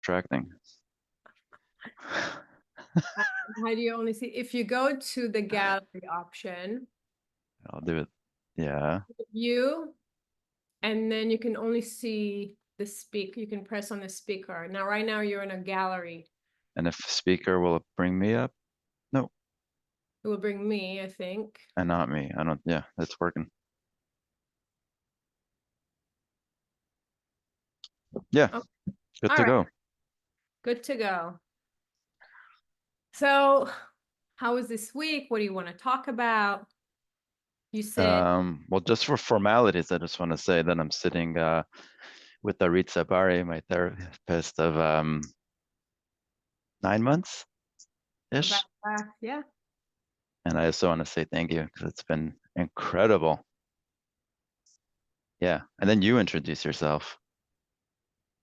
distracting. How do you only see? If you go to the gallery option, I'll do it. Yeah. view, and then you can only see the speaker. You can press on the speaker. Now, right now you're in a gallery. And if speaker will bring me up? No, It will bring me, I think. and not me. I don't, yeah, it's working. Yeah, Oh, good all to right, go. good to go. So, how was this week? What do you want to talk about? You said, Well, just for formalities, I just want to say that I'm sitting with Orith Zabari, my therapist of 9 months about ish. that. Yeah. And I also want to say thank you because it's been incredible. Yeah. And then you introduce yourself,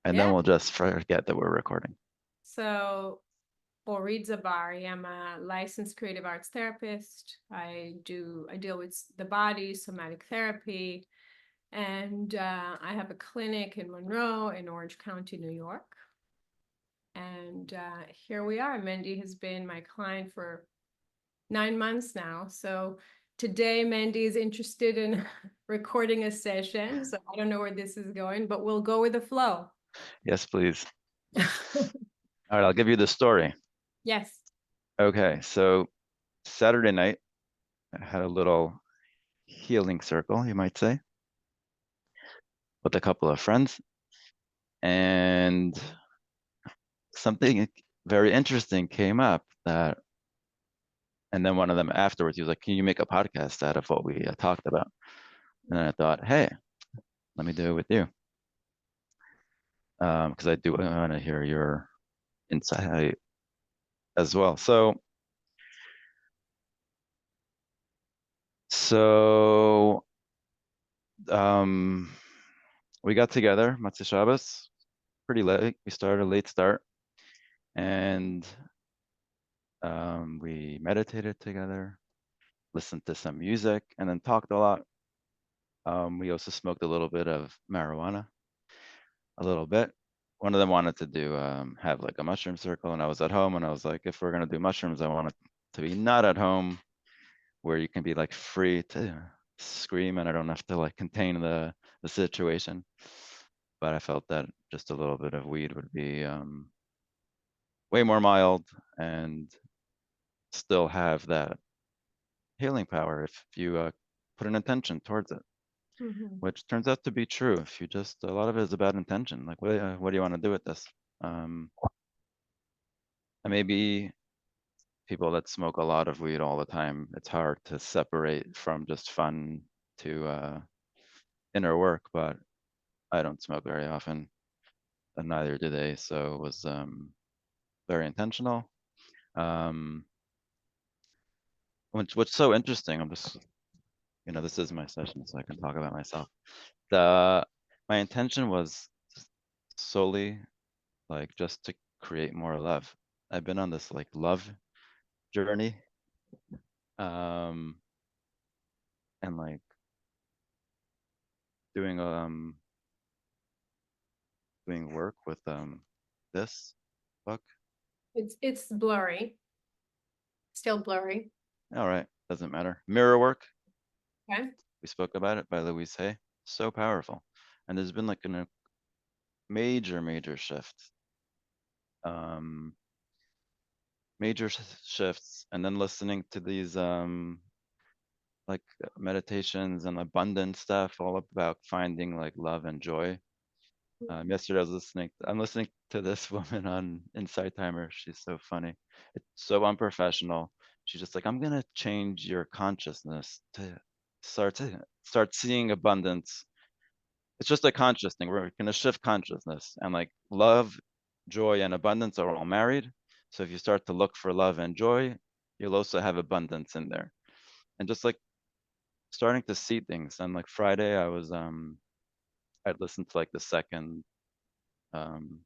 and then Yeah. we'll just forget that we're recording. So, Orith Zabari, I'm a licensed creative arts therapist. I deal with the body, somatic therapy, and I have a clinic in Monroe in Orange County, New York. And here we are. Mandy has been my client for 9 months now. So today, Mandy is interested in recording a session. So I don't know where this is going, but we'll go with the flow. Yes, please. All right, I'll give you the story. Yes. Okay, so Saturday night, I had a little healing circle, you might say, with a couple of friends, and something very interesting came up that, and then one of them afterwards, he was like, "Can you make a podcast out of what we talked about?" And I thought, hey, let me do it with you, because I do want to hear your insight as well. So um, we got together, Matzah Shabbos, pretty late. We started a late start, and we meditated together, listened to some music, and then talked a lot. We also smoked a little bit of marijuana, a little bit. One of them wanted to do have like a mushroom circle, and I was at home, and I was like, if we're gonna do mushrooms, I want it to be not at home, where you can be like free to scream, and I don't have to like contain the situation. But I felt that just a little bit of weed would be way more mild and still have that healing power if you put an intention towards it, Mhm. which turns out to be true. If you just, a lot of it is about intention. Like, what do you want to do with this? And maybe people that smoke a lot of weed all the time, it's hard to separate from just fun to inner work, but I don't smoke very often, and neither do they. So it was very intentional. Um, what's so interesting, I'm just, this is my session, so I can talk about myself. The My intention was solely like just to create more love. I've been on this like love journey, um, and like doing doing work with this book. It's blurry, still blurry. All right, doesn't matter. Mirror work. Okay. We spoke about it by Louise Hay. So powerful, and there's been like a major shift, um, shifts, and then listening to these like meditations and abundant stuff, all about finding like love and joy. Yesterday I'm listening to this woman on Insight Timer. She's so funny. It's so unprofessional. She's just like, I'm gonna change your consciousness to start seeing abundance. It's just a conscious thing. We're gonna shift consciousness, and like love, joy, and abundance are all married. So if you start to look for love and joy, you'll also have abundance in there. And just like starting to see things. And like Friday, I'd listened to like the second um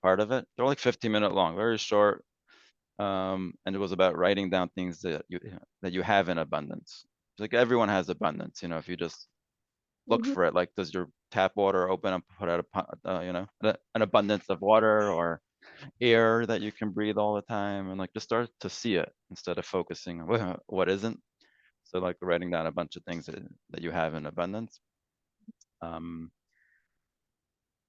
part of it. They're like 15-minute long, very short. And it was about writing down things that you have in abundance. Like everyone has abundance, if you just look Mhm. for it. Like, does your tap water open up, put out an abundance of water, or air that you can breathe all the time, and like just start to see it instead of focusing on what isn't. So like writing down a bunch of things that you have in abundance. Um,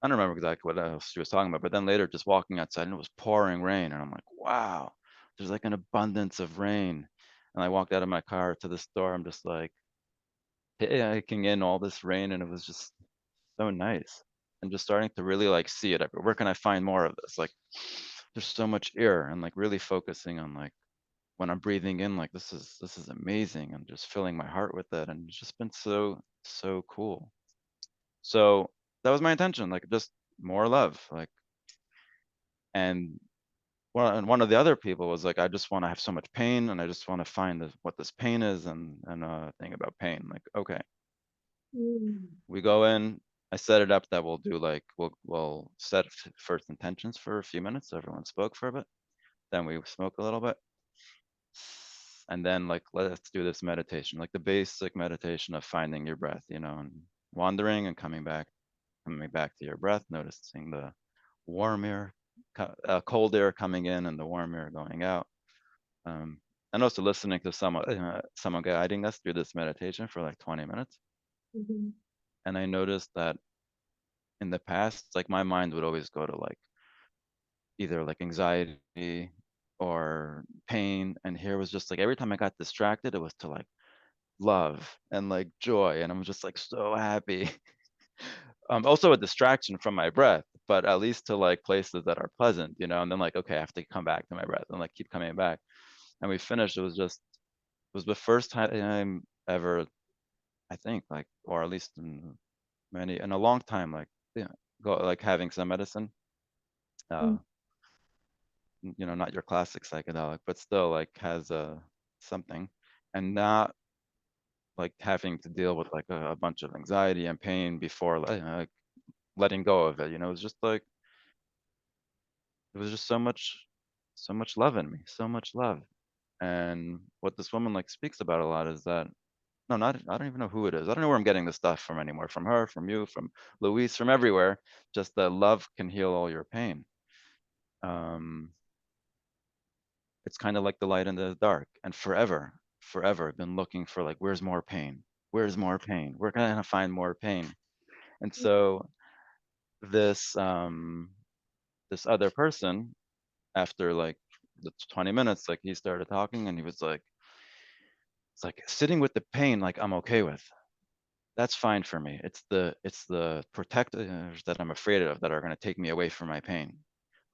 I don't remember exactly what else she was talking about, but then later just walking outside and it was pouring rain, and I'm like, wow, there's like an abundance of rain. And I walked out of my car to the store. I'm just like taking in all this rain, and it was just so nice. And just starting to really like see it. Where can I find more of this? Like, there's so much air, and like really focusing on like when I'm breathing in, like this is amazing, and just filling my heart with it, and it's just been so cool. So that was my intention, like just more love, like. And one of the other people was like, I just want to have so much pain, and I just want to find what this pain is, and thing about pain. Like, okay, Mm. we go in. I set it up that we'll do like we'll set first intentions for a few minutes. So everyone spoke for a bit. Then we smoke a little bit, and then like let's do this meditation, like the basic meditation of finding your breath, and wandering and coming back to your breath, noticing the warm air, cold air coming in and the warm air going out. Um, and also listening to someone guiding us through this meditation for like 20 minutes. Mhm. And I noticed that in the past, like my mind would always go to like either like anxiety or pain. And here was just like every time I got distracted, it was to like love and like joy. And I'm just like so happy. Also a distraction from my breath, but at least to like places that are pleasant, and then like, okay, I have to come back to my breath and like keep coming back. And we finished. It was the first time ever, I think, like, or at least in a long time, like, yeah, go like having some medicine, uh, Mm. not your classic psychedelic, but still like has something, and not like having to deal with like a bunch of anxiety and pain before like letting go of it. It was just like it was just so much love in me, so much love. And what this woman like speaks about a lot is that no, not I don't even know who it is. I don't know where I'm getting this stuff from anymore. From her, from you, from Luis, from everywhere. Just that love can heal all your pain. Um, it's kind of like the light in the dark. And forever, I've been looking for like, where's more pain? Where's more pain? Where can I find more pain? And so this this other person, after like the 20 minutes, like he started talking, and he was like, it's like sitting with the pain, like I'm okay with. That's fine for me. It's the protectors that I'm afraid of that are going to take me away from my pain.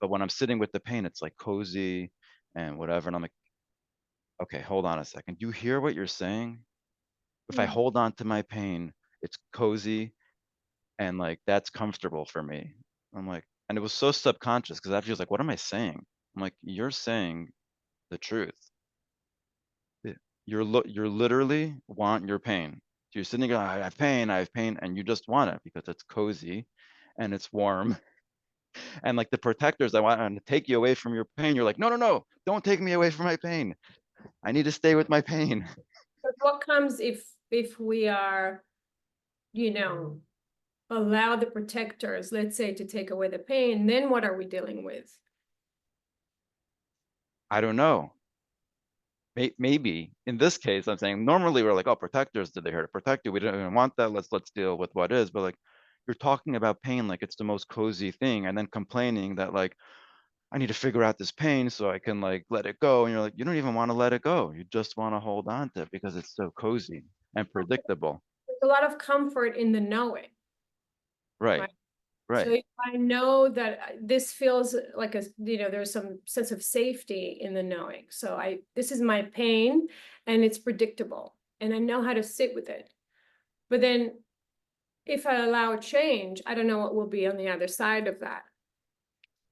But when I'm sitting with the pain, it's like cozy and whatever. And I'm like, okay, hold on a second. Do you hear what you're saying? If I Mm. hold on to my pain, it's cozy and like that's comfortable for me. I'm like, and it was so subconscious because after he was like, what am I saying? I'm like, you're saying the truth. You're literally want your pain. So you're sitting there, I have pain, and you just want it because it's cozy and it's warm. And like the protectors that want to take you away from your pain, you're like, no, no, no, don't take me away from my pain. I need to stay with my pain. But what comes if we are, you know, allow the protectors, let's say, to take away the pain, then what are we dealing with? I don't know. Maybe in this case, I'm saying normally we're like, oh, protectors, did they here to protect you? We don't even want that. Let's deal with what is. But like you're talking about pain like it's the most cozy thing, and then complaining that like I need to figure out this pain so I can like let it go. And you're like, you don't even want to let it go. You just want to hold on to it because it's so cozy and predictable. There's a lot of comfort in the knowing, Right, right? So right, if I know that this feels like there's some sense of safety in the knowing. So this is my pain and it's predictable and I know how to sit with it. But then if I allow change, I don't know what will be on the other side of that.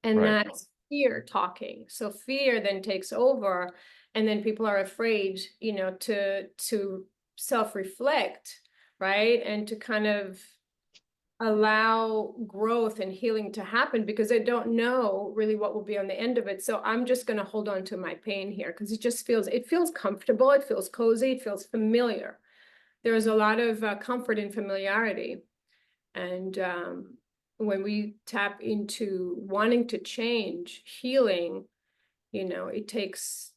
And right, that's fear talking. So fear then takes over, and then people are afraid, to self-reflect, right? And to kind of allow growth and healing to happen because I don't know really what will be on the end of it. So I'm just going to hold on to my pain here because it feels comfortable, it feels cozy, it feels familiar. There's a lot of comfort in familiarity. And when we tap into wanting to change, healing, it takes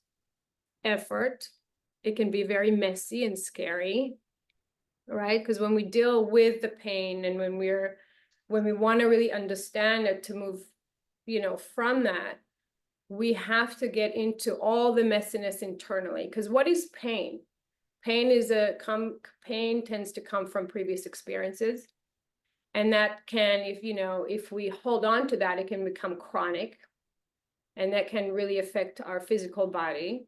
effort. It can be very messy and scary, right? Because when we deal with the pain and when we want to really understand it to move, from that, we have to get into all the messiness internally. Because what is pain? Pain tends to come from previous experiences. And that can, if we hold on to that, it can become chronic. And that can really affect our physical body.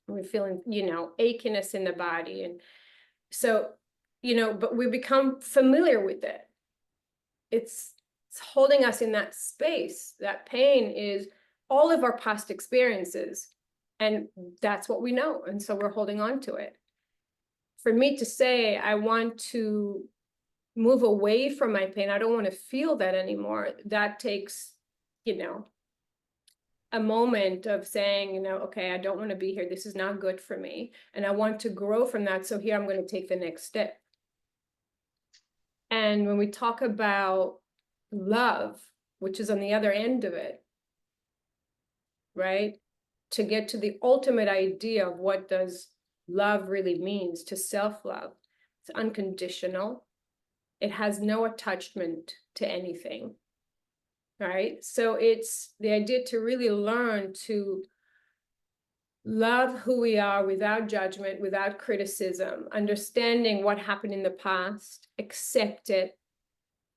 We're feeling, achiness in the body. And so, but we become familiar with it. It's holding us in that space. That pain is all of our past experiences. And that's what we know. And so we're holding on to it. For me to say, I want to move away from my pain, I don't want to feel that anymore, that takes, a moment of saying, okay, I don't want to be here. This is not good for me. And I want to grow from that. So here I'm going to take the next step. And when we talk about love, which is on the other end of it, right? To get to the ultimate idea of what does love really means, to self-love. It's unconditional. It has no attachment to anything, right? So it's the idea to really learn to love who we are without judgment, without criticism, understanding what happened in the past, accept it,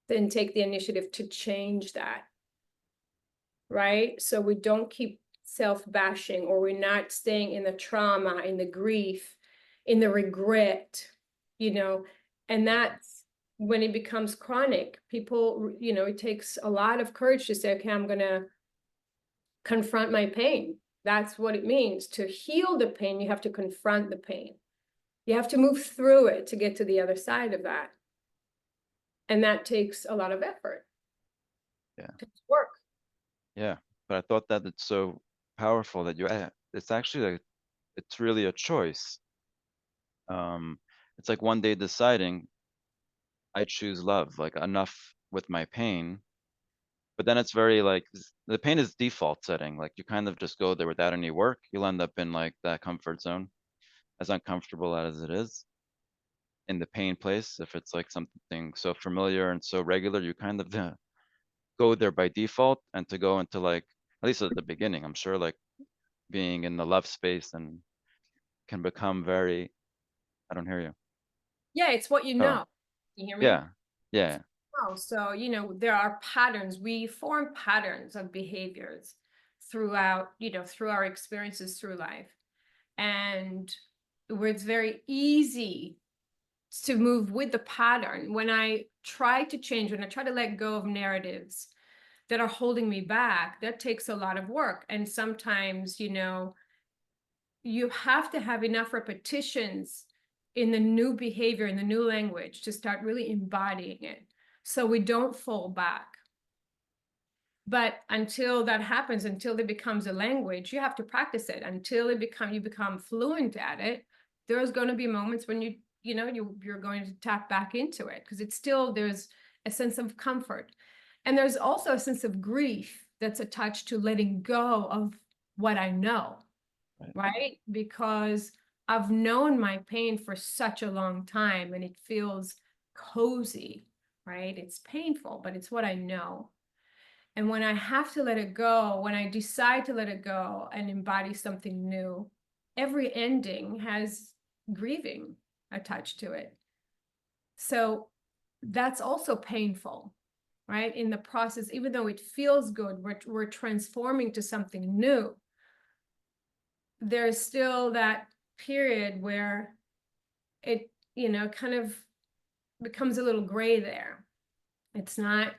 then take the initiative to change that, right? So we don't keep self-bashing, or we're not staying in the trauma, in the grief, in the regret, and that's when it becomes chronic. People, it takes a lot of courage to say, okay, I'm going to confront my pain. That's what it means. To heal the pain, you have to confront the pain. You have to move through it to get to the other side of that. And that takes a lot of effort. Yeah. It's work. Yeah. But I thought that it's so powerful that it's actually like, it's really a choice. It's like one day deciding I choose love, like enough with my pain. But then it's very like the pain is default setting. Like you kind of just go there without any work. You'll end up in like that comfort zone, as uncomfortable as it is in the pain place. If it's like something so familiar and so regular, you kind of go there by default. And to go into like, at least at the beginning, I'm sure like being in the love space and can become very, I don't hear you. Yeah, it's what you Oh, know. You hear me? yeah. Yeah. Oh, so, there are patterns. We form patterns of behaviors throughout, through our experiences through life. And where it's very easy to move with the pattern. When I try to change, when I try to let go of narratives that are holding me back, that takes a lot of work. And sometimes, you have to have enough repetitions in the new behavior, in the new language, to start really embodying it, so we don't fall back. But until that happens, until it becomes a language, you have to practice it until you become fluent at it. There's going to be moments when you're going to tap back into it, because there's a sense of comfort. And there's also a sense of grief that's attached to letting go of what I know, right? Because I've known my pain for such a long time and it feels cozy, right? It's painful, but it's what I know. And when I have to let it go, when I decide to let it go and embody something new, every ending has grieving attached to it. So that's also painful, right? In the process, even though it feels good, we're transforming to something new. There's still that period where it, kind of becomes a little gray there. It's not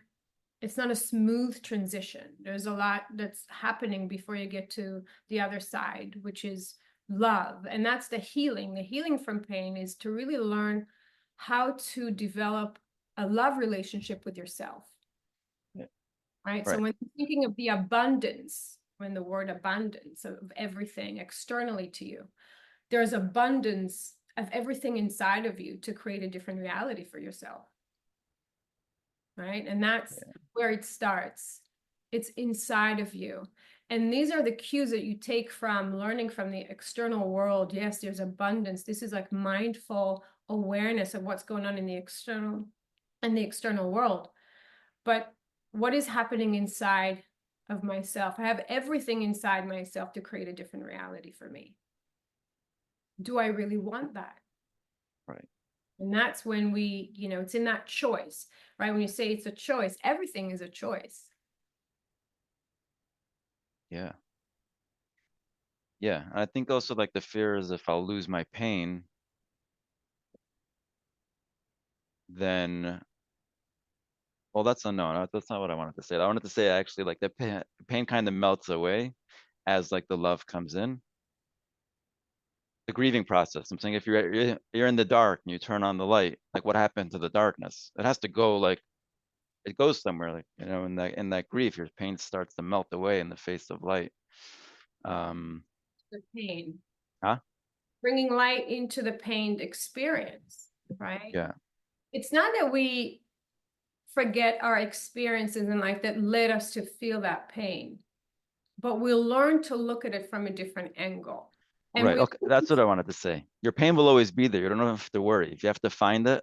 a smooth transition. There's a lot that's happening before you get to the other side, which is love. And that's the healing. The healing from pain is to really learn how to develop a love relationship with yourself. Yeah. Right. So Right. when thinking of the abundance, when the word abundance of everything externally to you, there's abundance of everything inside of you to create a different reality for yourself. right? And that's where it starts. It's inside of you. And these are the cues that you take from learning from the external world. Yes, there's abundance. This is like mindful awareness of what's going on in the external world. But what is happening inside of myself? I have everything inside myself to create a different reality for me. Do I really want that? Right. And that's when we, it's in that choice, right? When you say it's a choice, everything is a choice. Yeah. Yeah. I think also like the fear is if I'll lose my pain, then well, that's unknown. That's not what I wanted to say. I wanted to say actually like the pain kind of melts away as like the love comes in. The grieving process. I'm saying if you're in the dark and you turn on the light, like what happened to the darkness? It has to go like it goes somewhere, like in that grief, your pain starts to melt away in the face of light. Um, The pain, huh? bringing light into the pained experience, right? Yeah. It's not that we forget our experiences in life that led us to feel that pain, but we'll learn to look at it from a different angle. And Right. Okay. That's what I wanted to say. Your pain will always be there. You don't have to worry. If you have to find it,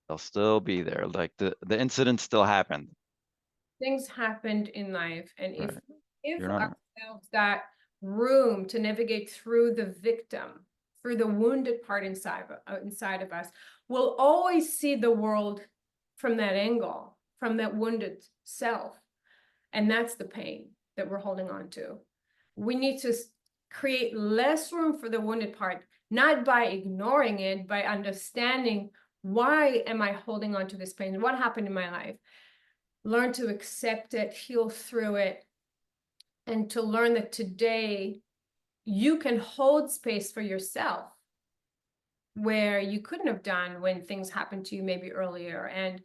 they'll still be there. Like the incident still happened. things happened in life, and if Right. give You're not. ourselves that room to navigate through the victim, through the wounded part inside of us, we'll always see the world from that angle, from that wounded self. And that's the pain that we're holding on to. We need to create less room for the wounded part, not by ignoring it, by understanding, why am I holding on to this pain? What happened in my life? Learn to accept it, heal through it, and to learn that today you can hold space for yourself where you couldn't have done when things happened to you maybe earlier. And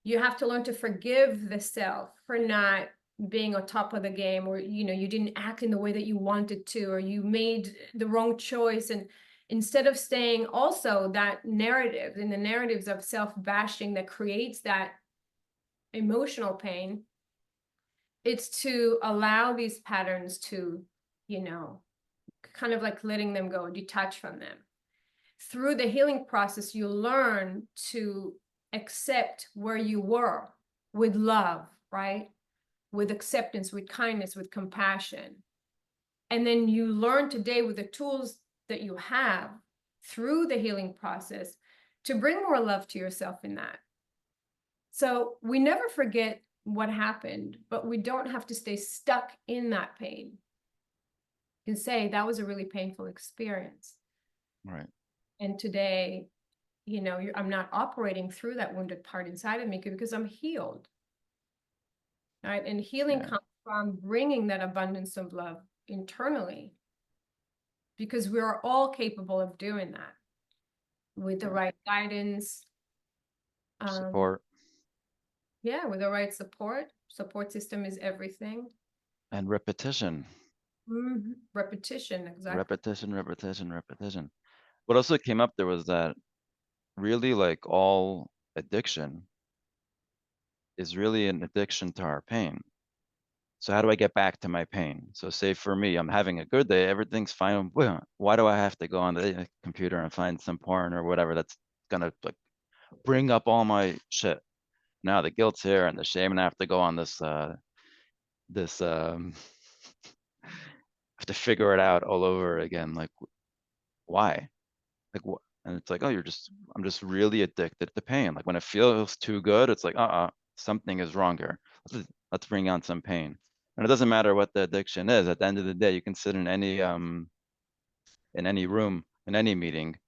you have to learn to forgive the self for not being on top of the game, or you didn't act in the way that you wanted to, or you made the wrong choice. And instead of staying also that narrative in the narratives of self-bashing that creates that emotional pain, it's to allow these patterns to, kind of like letting them go, detach from them. Through the healing process, you learn to accept where you were with love, right? With acceptance, with kindness, with compassion. And then you learn today with the tools that you have through the healing process to bring more love to yourself in that. So we never forget what happened, but we don't have to stay stuck in that pain. You can say that was a really painful experience. Right. And today, I'm not operating through that wounded part inside of me because I'm healed. Right. And healing Yeah. comes from bringing that abundance of love internally, because we are all capable of doing that with the Yeah. right guidance. Support Yeah, with the right support system is everything. and repetition. Repetition, exactly. Repetition, repetition, repetition. What also came up there was that really like all addiction is really an addiction to our pain. So how do I get back to my pain? So say for me, I'm having a good day, everything's fine. Why do I have to go on the computer and find some porn or whatever that's gonna like bring up all my shit? Now the guilt's here and the shame, and I have to go on this have to figure it out all over again. Like why? Like what? And it's like, oh, I'm just really addicted to pain. Like when it feels too good, it's like, something is wrong here. Let's bring on some pain. And it doesn't matter what the addiction is. At the end of the day, you can sit in any room, in any meeting.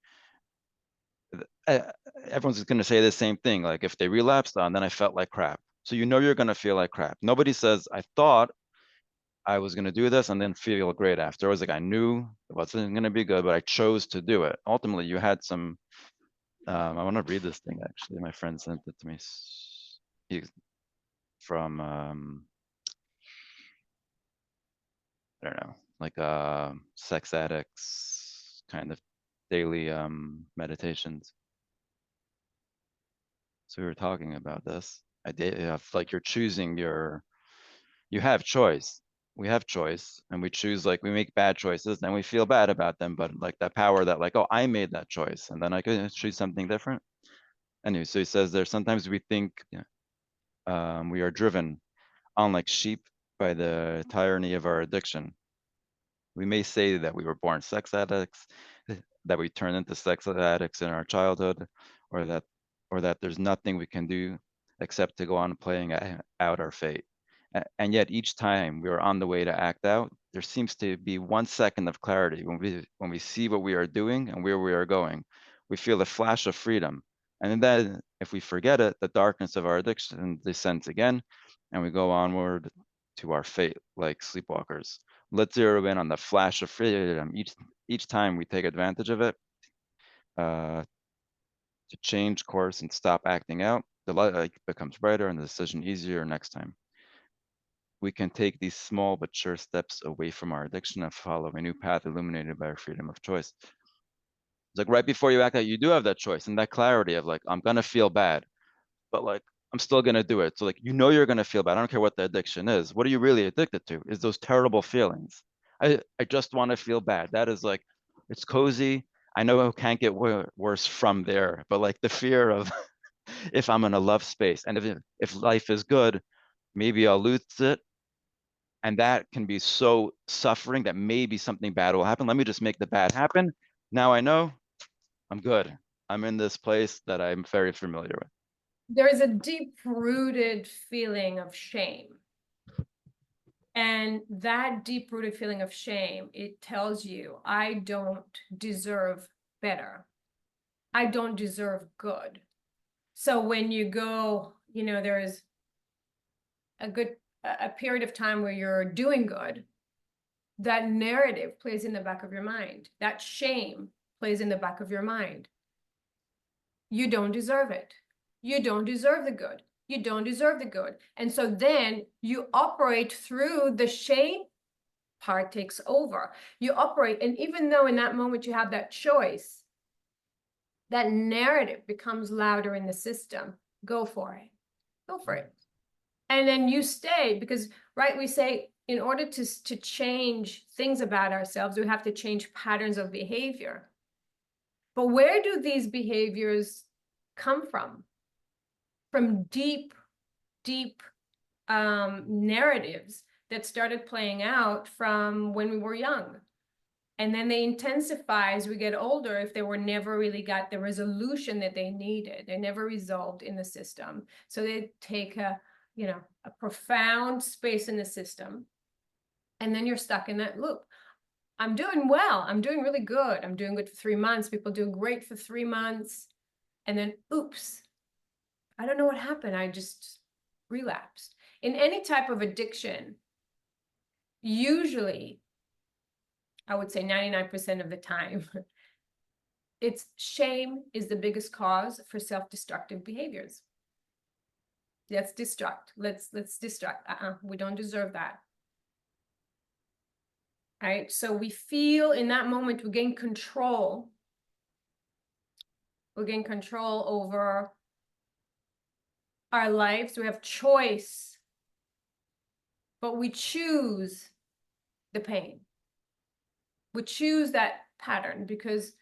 uh, Everyone's going to say the same thing. Like if they relapsed on, then I felt like crap. So you're going to feel like crap. Nobody says I thought I was going to do this and then feel great after. It was like I knew it wasn't going to be good, but I chose to do it. Ultimately, you had some. I want to read this thing actually. My friend sent it to me. He's from I don't know, like sex addicts kind of daily meditations. So we were talking about this. idea of like you're choosing you have choice. We have choice and we choose, like we make bad choices and we feel bad about them, but like that power that like, oh, I made that choice and then I could choose something different. Anyway, so he says there sometimes we think we are driven on like sheep by the tyranny of our addiction. We may say that we were born sex addicts, that we turned into sex addicts in our childhood, or that there's nothing we can do except to go on playing out our fate. And yet each time we are on the way to act out, there seems to be 1 second of clarity when we see what we are doing and where we are going. We feel a flash of freedom. And then if we forget it, the darkness of our addiction descends again, and we go onward to our fate like sleepwalkers. Let's zero in on the flash of freedom each time we take advantage of it, uh, to change course and stop acting out. The light becomes brighter and the decision easier next time. We can take these small but sure steps away from our addiction and follow a new path illuminated by our freedom of choice. It's like right before you act out, you do have that choice and that clarity of like, I'm gonna feel bad, but like I'm still gonna do it. So like you're gonna feel bad. I don't care what the addiction is. What are you really addicted to? Is those terrible feelings. I just want to feel bad. That is like, it's cozy. I know it can't get worse from there, but like the fear of if I'm in a love space and if life is good, maybe I'll lose it. And that can be so suffering that maybe something bad will happen. Let me just make the bad happen. Now I know I'm good. I'm in this place that I'm very familiar with. There is a deep-rooted feeling of shame. And that deep-rooted feeling of shame, it tells you, I don't deserve better. I don't deserve good. So when you go, there is a period of time where you're doing good, that narrative plays in the back of your mind. That shame plays in the back of your mind. You don't deserve it. You don't deserve the good. You don't deserve the good. And so then you operate through the shame part takes over. You operate, and even though in that moment you have that choice, that narrative becomes louder in the system. Go for it. Go for it. And then you stay because, right, we say in order to change things about ourselves, we have to change patterns of behavior. But where do these behaviors come from? From deep, deep narratives that started playing out from when we were young. And then they intensify as we get older if they were never really got the resolution that they needed. They never resolved in the system. So they take a profound space in the system. And then you're stuck in that loop. I'm doing well. I'm doing really good. I'm doing good for 3 months. People do great for 3 months. And then, oops, I don't know what happened. I just relapsed. In any type of addiction, usually, I would say 99% of the time, it's shame is the biggest cause for self-destructive behaviors. Let's destruct. Let's destruct. We don't deserve that. Right? So we feel in that moment we gain control. We gain control over our lives. We have choice, but we choose the pain. We choose that pattern because,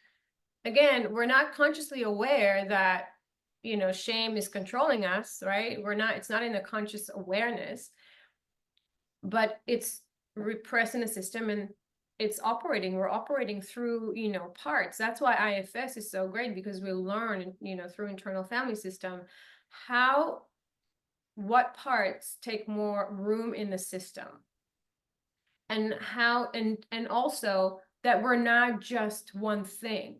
again, we're not consciously aware that, shame is controlling us, right? It's not in a conscious awareness, but it's repressed in the system and we're operating through, parts. That's why IFS is so great because we learn, through internal family system, what parts take more room in the system and and also that we're not just one thing.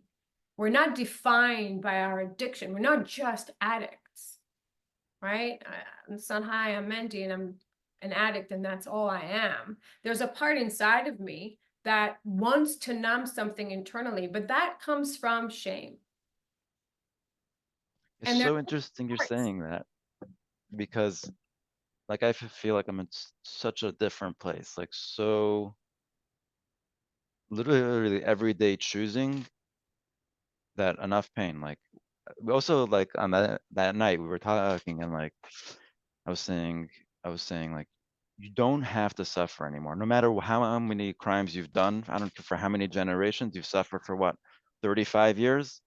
We're not defined by our addiction. We're not just addicts, right? I'm Sunhai, I'm Menti, and I'm an addict, and that's all I am. There's a part inside of me that wants to numb something internally, but that comes from shame. It's And there so are interesting you're parts. saying that because like I feel like I'm in such a different place, like so literally every day choosing that enough pain. Like we also like on that night we were talking and like I was saying, like, you don't have to suffer anymore. No matter how many crimes you've done, I don't care for how many generations you've suffered for what, 35 years?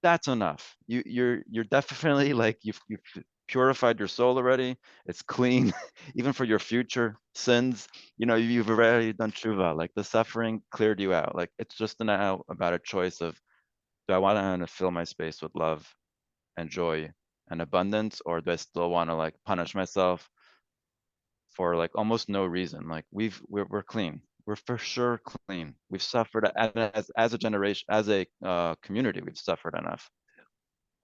That's enough. You're definitely like you've purified your soul already. It's clean, even for your future sins. You know, you've already done tshuva. Like the suffering cleared you out. Like it's just now about a choice of, do I want to fill my space with love and joy and abundance, or do I still want to like punish myself for like almost no reason? Like we're clean. We're for sure clean. We've suffered as a generation, as a community. We've suffered enough.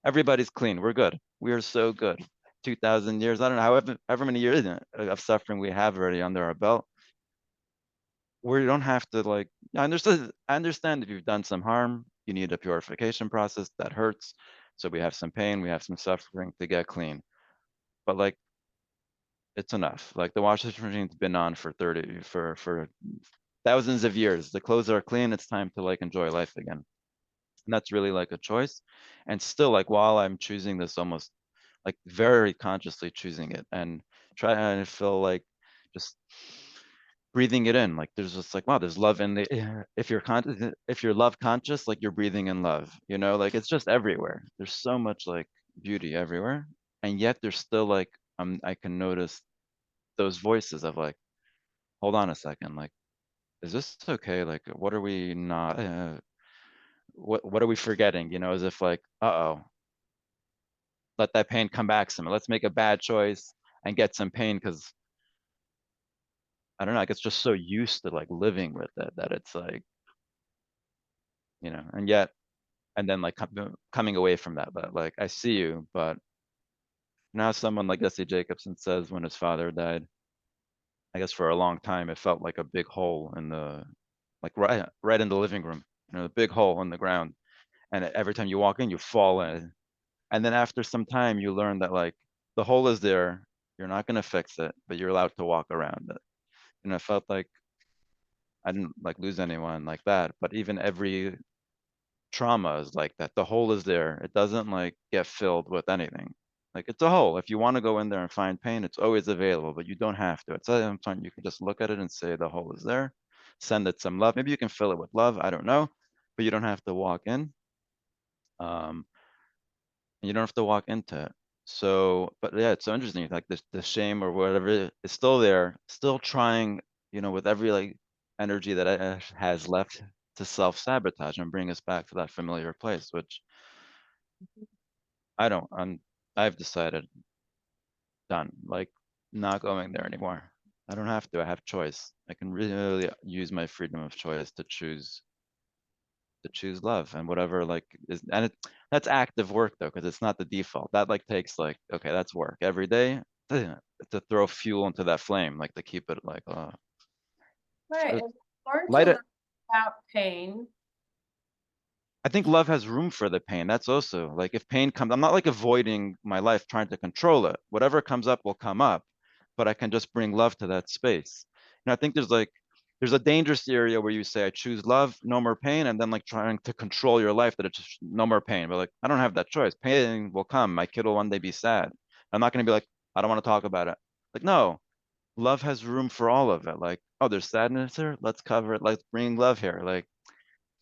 Everybody's clean. We're good. We are so good. 2,000 years. I don't know however many years of suffering we have already under our belt. We don't have to like. I understand if you've done some harm, you need a purification process that hurts. So we have some pain, we have some suffering to get clean. But like, it's enough. Like the washing machine's been on for 30 for thousands of years. The clothes are clean. It's time to like enjoy life again. And that's really like a choice. And still, like while I'm choosing this, almost like very consciously choosing it and trying to feel like just breathing it in. Like there's just like, wow, there's love in the, if you're love conscious, like you're breathing in love, you know, like it's just everywhere. There's so much like beauty everywhere. And yet there's still like, I can notice those voices of like, hold on a second, like, is this okay? Like, what are we not, what are we forgetting? You know, as if like, uh-oh, let that pain come back some. Let's make a bad choice and get some pain because I don't know, like it's just so used to like living with it that it's like, you know, and yet, and then like coming away from that, but like I see you, but now someone like Jesse Jacobson says when his father died, I guess for a long time it felt like a big hole in the, like right in the living room, you know, the big hole in the ground, and every time you walk in, you fall in, and then after some time you learn that like the hole is there, you're not gonna fix it, but you're allowed to walk around it. And I felt like I didn't like lose anyone like that, but even every trauma is like that. The hole is there. It doesn't like get filled with anything. Like it's a hole. If you want to go in there and find pain, it's always available, but you don't have to. At some point, you can just look at it and say the hole is there. Send it some love. Maybe you can fill it with love. I don't know, but you don't have to walk in. Um, and you don't have to walk into it. So, but yeah, it's so interesting. Like this, the shame or whatever is still there, still trying, you know, with every like energy that it has left to self-sabotage and bring us back to that familiar place, which I don't, I've decided done, like not going there anymore. I don't have to, I have choice. I can really use my freedom of choice to choose love and whatever like is, and that's active work though, because it's not the default. That like takes like, okay, that's work every day to throw fuel into that flame, like to keep it like Right. And learn to light live it. without pain. I think love has room for the pain. That's also like if pain comes, I'm not like avoiding my life trying to control it. Whatever comes up will come up, but I can just bring love to that space. And I think there's a dangerous area where you say I choose love, no more pain, and then like trying to control your life that it's just no more pain. But like I don't have that choice. Pain will come. My kid will one day be sad. I'm not gonna be like, I don't want to talk about it. Like no, love has room for all of it. Like, oh, there's sadness here. Let's cover it. Let's bring love here. Like,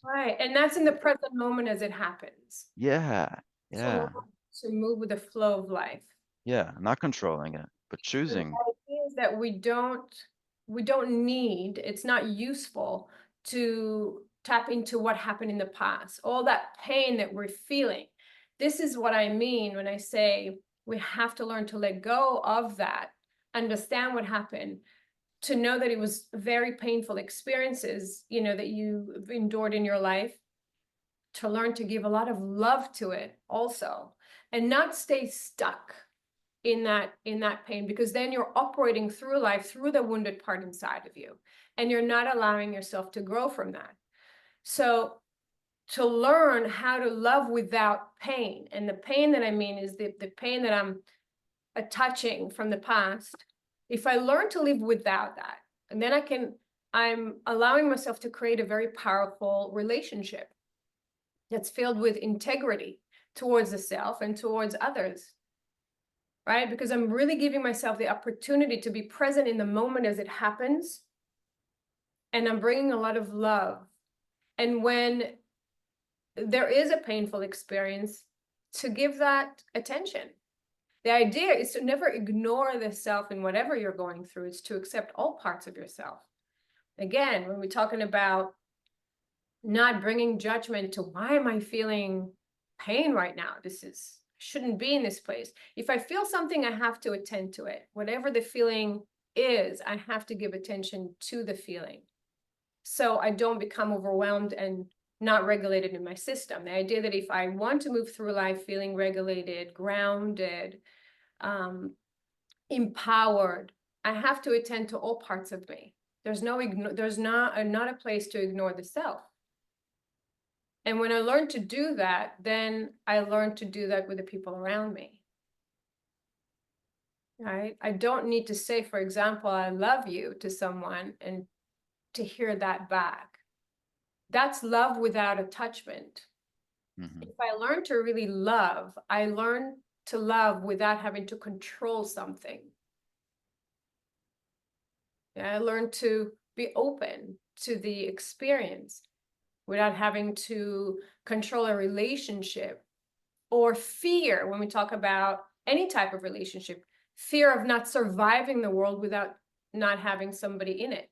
Right. And that's in the present moment as it happens. yeah, To learn yeah. to move with the flow of life. Yeah, not controlling it, but The choosing. idea is that we don't need, it's not useful to tap into what happened in the past, all that pain that we're feeling. This is what I mean when I say we have to learn to let go of that, understand what happened, to know that it was very painful experiences, that you endured in your life, to learn to give a lot of love to it also, and not stay stuck in that pain, because then you're operating through life through the wounded part inside of you, and you're not allowing yourself to grow from that. So to learn how to love without pain, and the pain that I mean is the pain that I'm attaching from the past. If I learn to live without that, and then I'm allowing myself to create a very powerful relationship that's filled with integrity towards the self and towards others. right? Because I'm really giving myself the opportunity to be present in the moment as it happens. And I'm bringing a lot of love. And when there is a painful experience, to give that attention. The idea is to never ignore the self in whatever you're going through. It's to accept all parts of yourself. Again, when we're talking about not bringing judgment to why am I feeling pain right now? Shouldn't be in this place. If I feel something, I have to attend to it. Whatever the feeling is, I have to give attention to the feeling. So I don't become overwhelmed and not regulated in my system. The idea that if I want to move through life feeling regulated, grounded, empowered, I have to attend to all parts of me. There's not a place to ignore the self. And when I learn to do that, then I learn to do that with the people around me. Right? I don't need to say, for example, I love you to someone and to hear that back. That's love without attachment. If I learn to really love, I learn to love without having to control something. Yeah, I learn to be open to the experience without having to control a relationship or fear when we talk about any type of relationship, fear of not surviving the world without not having somebody in it.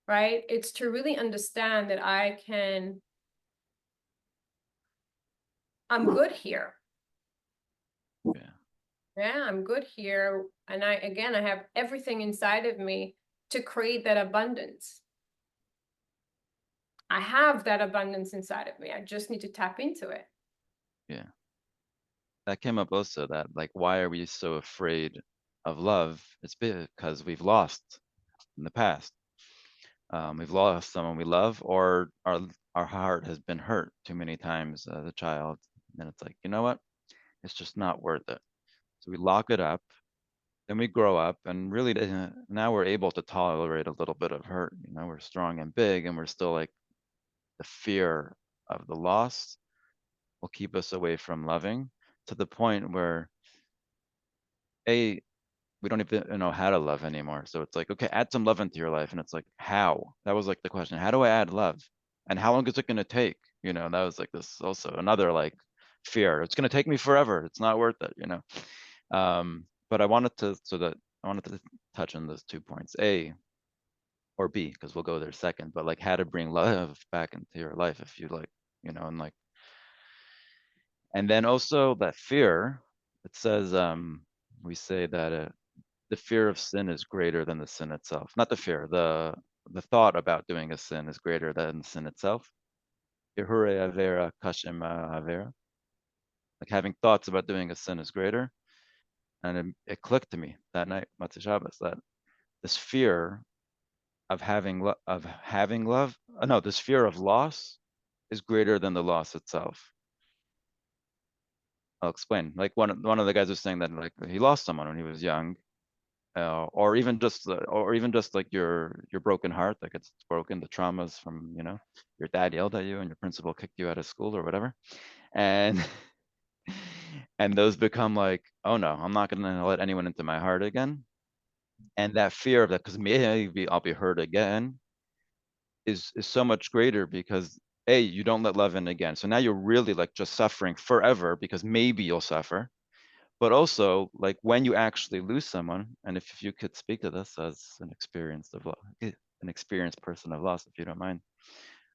Right? It's to really understand that I'm good here. Yeah. Yeah, I'm good here. And I have everything inside of me to create that abundance. I have that abundance inside of me. I just need to tap into it. Yeah. That came up also, that like, why are we so afraid of love? It's because we've lost in the past. We've lost someone we love, or our heart has been hurt too many times as a child. And it's like, you know what? It's just not worth it. So we lock it up. Then we grow up, and really now we're able to tolerate a little bit of hurt. You know, we're strong and big, and we're still like, the fear of the loss will keep us away from loving, to the point where we don't even know how to love anymore. So it's like, okay, add some love into your life. And it's like, how? That was like the question. How do I add love? And how long is it going to take? You know, that was like this also another like fear. It's going to take me forever. It's not worth it, you know? But I wanted to touch on those 2 points, A or B, because we'll go there second, but like how to bring love back into your life if you like, you know, and like, and then also that fear, it says, we say that the fear of sin is greater than the sin itself. Not the fear, the thought about doing a sin is greater than sin itself. Yehure avera kashem avera. Like having thoughts about doing a sin is greater. And it clicked to me that night, Matzah Shabbos, that this fear of having love, no, this fear of loss is greater than the loss itself. I'll explain. Like one of the guys was saying that like he lost someone when he was young, or even just like your broken heart, like it's broken, the traumas from, you know, your dad yelled at you and your principal kicked you out of school or whatever, and and those become like, oh no, I'm not gonna let anyone into my heart again, and that fear of that, because maybe I'll be hurt again, is so much greater, because A, you don't let love in again, so now you're really like just suffering forever because maybe you'll suffer. But also, like when you actually lose someone, and if you could speak to this as an experienced person of loss, if you don't mind,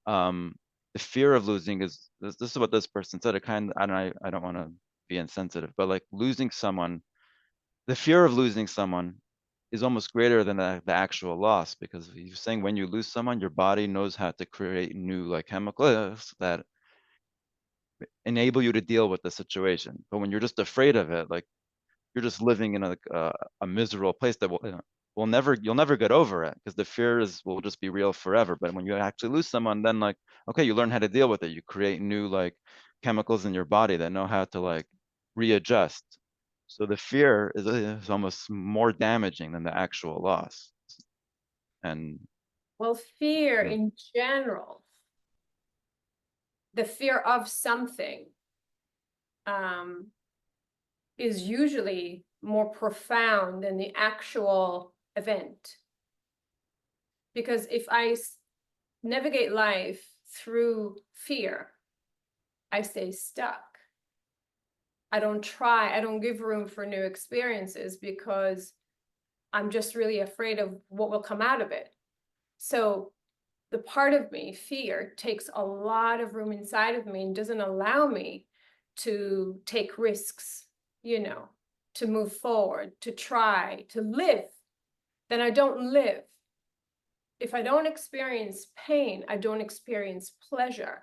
the fear of losing this is what this person said. It kind of, I don't want to be insensitive, but like losing someone, the fear of losing someone is almost greater than the actual loss, because you're saying when you lose someone, your body knows how to create new like chemicals that enable you to deal with the situation. But when you're just afraid of it, like you're just living in a miserable place that you'll never get over it, because the fears will just be real forever. But when you actually lose someone, then like, okay, you learn how to deal with it. You create new like chemicals in your body that know how to like readjust. So the fear is almost more damaging than the actual loss. And Well, fear yeah, in general, the fear of something, is usually more profound than the actual event. Because if I navigate life through fear, I stay stuck. I don't give room for new experiences because I'm just really afraid of what will come out of it. So the part of me, fear, takes a lot of room inside of me and doesn't allow me to take risks, to move forward, to try, to live. Then I don't live. If I don't experience pain, I don't experience pleasure.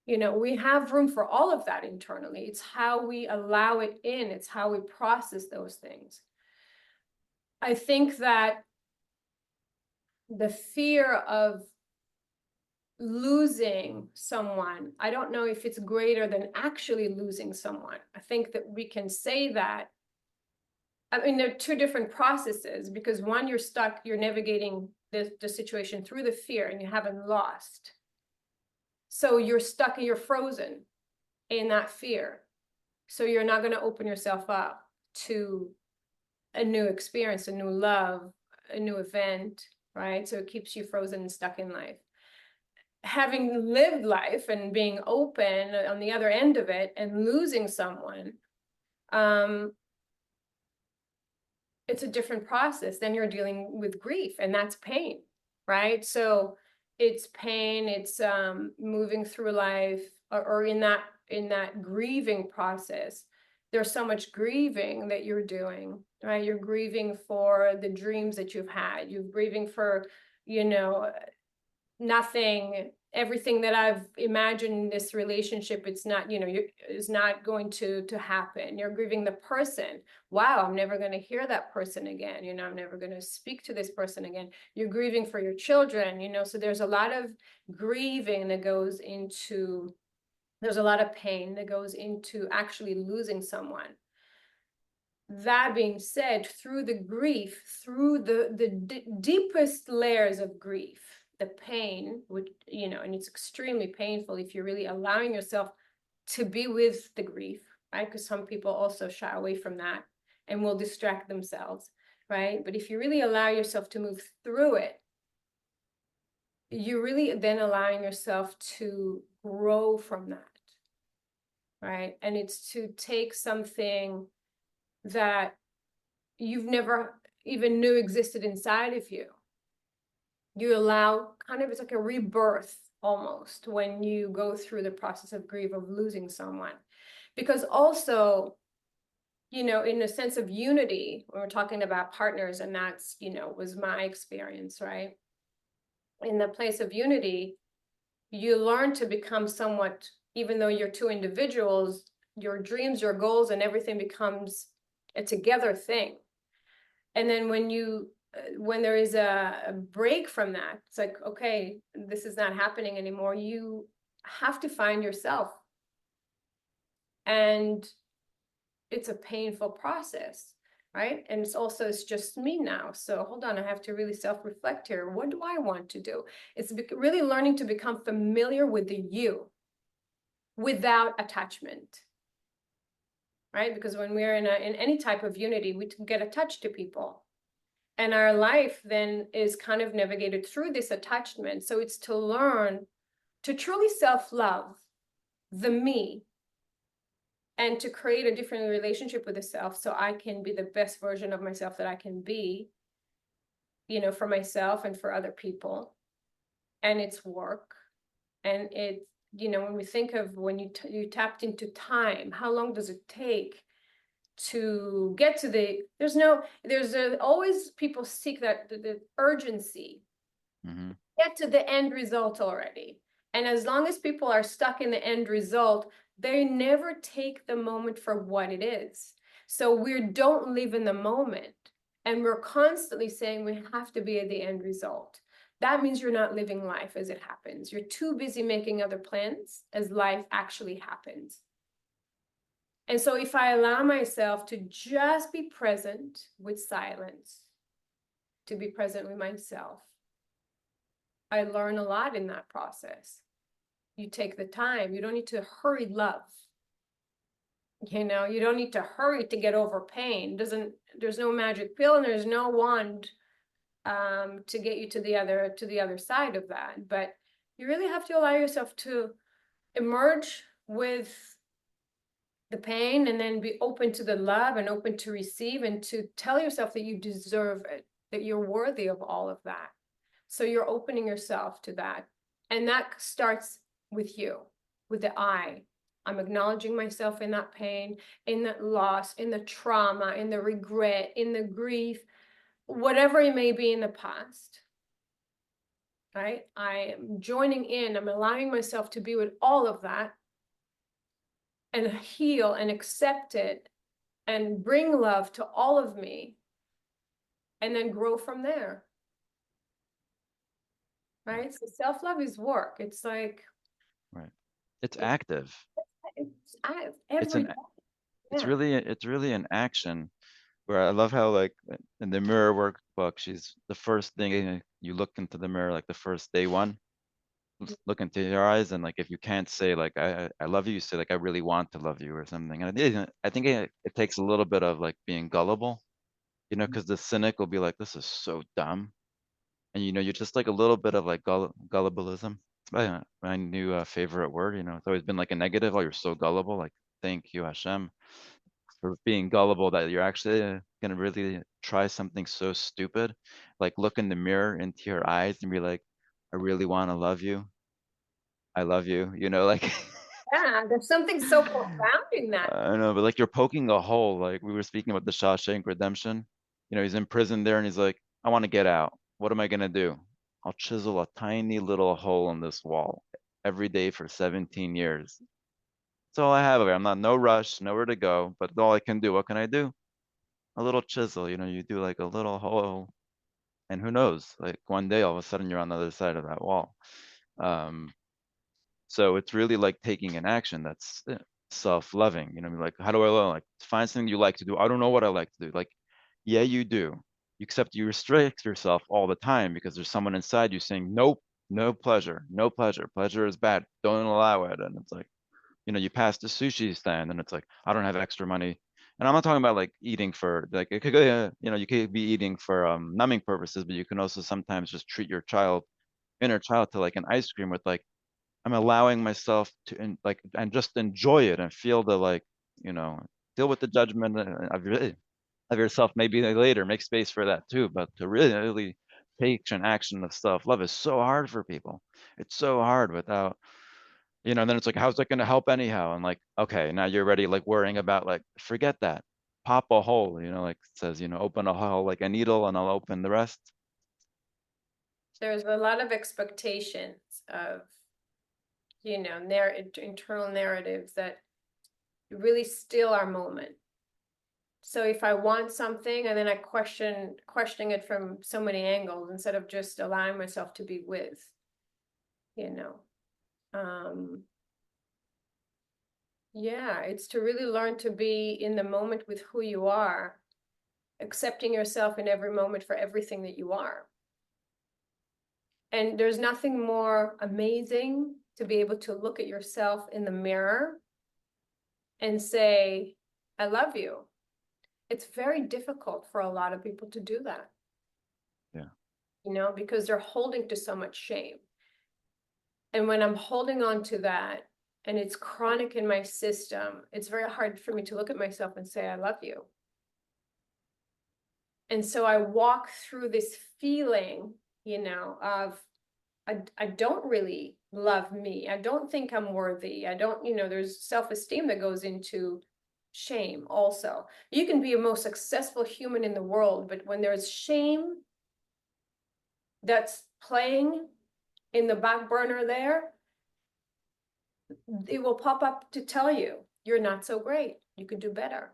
We have room for all of that internally. It's how we allow it in. It's how we process those things. I think that the fear of losing someone, I don't know if it's greater than actually losing someone. I think that we can say that. I mean, there are two different processes, because one, you're stuck, you're navigating the situation through the fear and you haven't lost. So you're stuck and you're frozen in that fear. So you're not going to open yourself up to a new experience, a new love, a new event, right? So it keeps you frozen and stuck in life. Having lived life and being open on the other end of it and losing someone, it's a different process. Then you're dealing with grief, and that's pain, right? So it's pain, it's moving through life, or in that grieving process. There's so much grieving that you're doing, right? You're grieving for the dreams that you've had. You're grieving for, nothing, everything that I've imagined in this relationship, it's not, is not going to happen. You're grieving the person. Wow, I'm never going to hear that person again. I'm never going to speak to this person again. You're grieving for your children, so there's a lot of grieving that goes into, there's a lot of pain that goes into actually losing someone. That being said, through the grief, through the deepest layers of grief, the pain, which, and it's extremely painful if you're really allowing yourself to be with the grief, right? Because some people also shy away from that and will distract themselves, right? But if you really allow yourself to move through it, you're really then allowing yourself to grow from that, right? And it's to take something that you've never even knew existed inside of you. You allow it's like a rebirth almost when you go through the process of grief of losing someone. Because also, in a sense of unity, when we're talking about partners, and that's, was my experience, right? In the place of unity, you learn to become somewhat, even though you're two individuals, your dreams, your goals, and everything becomes a together thing. And then when there is a break from that, it's like, okay, this is not happening anymore. You have to find yourself. And it's a painful process, right? And it's just me now. So hold on, I have to really self-reflect here. What do I want to do? It's really learning to become familiar with the you without attachment, right? Because when we're in any type of unity, we get attached to people. And our life then is kind of navigated through this attachment. So it's to learn to truly self-love the me and to create a different relationship with the self, so I can be the best version of myself that I can be, for myself and for other people. And it's work. And it's, when we think of when you tapped into time, how long does it take to get to always people seek that the urgency, get to the end result already. And as long as people are stuck in the end result, they never take the moment for what it is. So we don't live in the moment, and we're constantly saying we have to be at the end result. That means you're not living life as it happens. You're too busy making other plans as life actually happens. And so if I allow myself to just be present with silence, to be present with myself, I learn a lot in that process. You take the time. You don't need to hurry love. You know, you don't need to hurry to get over pain. There's no magic pill and there's no wand to get you to the other side of that. But you really have to allow yourself to emerge with the pain and then be open to the love and open to receive and to tell yourself that you deserve it, that you're worthy of all of that. So you're opening yourself to that. And that starts with you, with the I. I'm acknowledging myself in that pain, in that loss, in the trauma, in the regret, in the grief, whatever it may be in the past. Right? I am joining in, I'm allowing myself to be with all of that and heal and accept it and bring love to all of me and then grow from there. Right? So self-love is work. It's like Right. It's active. It's every an day. it's Yeah. really an action where I love how like in the mirror workbook, she's the first thing you look into the mirror, like the first day one, look into your eyes, and like if you can't say like I love you, you say like I really want to love you or something. And I think it takes a little bit of like being gullible, you know, because the cynic will be like, this is so dumb. And you know, you're just like a little bit of like gullibilism. It's my new favorite word. You know, it's always been like a negative. Oh, you're so gullible. Like, thank you, Hashem, for being gullible that you're actually gonna really try something so stupid, like look in the mirror into your eyes and be like, I really want to love you. I love you. You know, like Yeah, there's something so profound in that. I don't know, but like you're poking a hole. Like we were speaking about the Shawshank Redemption. You know, he's in prison there and he's like, I want to get out. What am I gonna do? I'll chisel a tiny little hole in this wall every day for 17 years. That's all I have. I'm not no rush, nowhere to go, but all I can do. What can I do? A little chisel. You know, you do like a little hole, and who knows? Like one day, all of a sudden, you're on the other side of that wall. Um, So it's really like taking an action that's self-loving. You know, like how do I learn? Like find something you like to do. I don't know what I like to do. Like, yeah, you do. Except you restrict yourself all the time because there's someone inside you saying, nope, no pleasure, no pleasure. Pleasure is bad. Don't allow it. And it's like, you know, you pass the sushi stand and it's like, I don't have extra money. And I'm not talking about like eating for like it could, you know, you could be eating for numbing purposes, but you can also sometimes just treat your inner child to like an ice cream with like I'm allowing myself to like and just enjoy it and feel the like, you know, deal with the judgment of yourself maybe later, make space for that too. But to really take an action of self-love is so hard for people. It's so hard without, you know, and then it's like, how's that going to help anyhow? And like, okay, now you're already like worrying about like, forget that. Pop a hole, you know, like it says, you know, open a hole like a needle and I'll open the rest. There's a lot of expectations of, you know, internal narratives that really steal our moment. So if I want something and then I questioning it from so many angles instead of just allowing myself to be with, you know. Yeah, it's to really learn to be in the moment with who you are, accepting yourself in every moment for everything that you are. And there's nothing more amazing to be able to look at yourself in the mirror and say, I love you. It's very difficult for a lot of people to do that, Yeah. you know, because they're holding to so much shame. And when I'm holding on to that and it's chronic in my system, it's very hard for me to look at myself and say, I love you. And so I walk through this feeling, you know, of I don't really love me. I don't think I'm worthy. I don't, you know, there's self-esteem that goes into shame also. You can be a most successful human in the world, but when there's shame that's playing in the back burner there, it will pop up to tell you you're not so great. You could do better.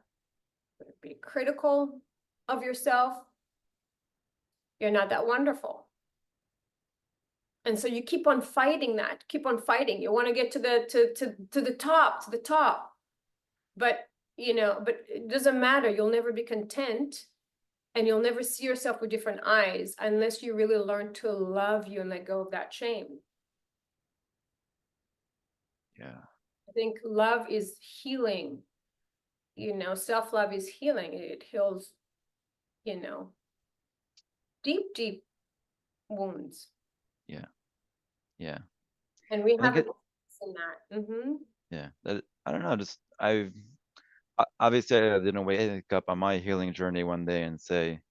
Be critical of yourself. You're not that wonderful. And so you keep on fighting that, keep on fighting. You want to get to the top. But you know, but it doesn't matter. You'll never be content and you'll never see yourself with different eyes unless you really learn to love you and let go of that shame. Yeah. I think love is healing self-love is healing. It heals, deep, deep wounds. Yeah. Yeah. And we I think have a it, choice in that. yeah, that, I don't know, just obviously I didn't wake up on my healing journey one day and say,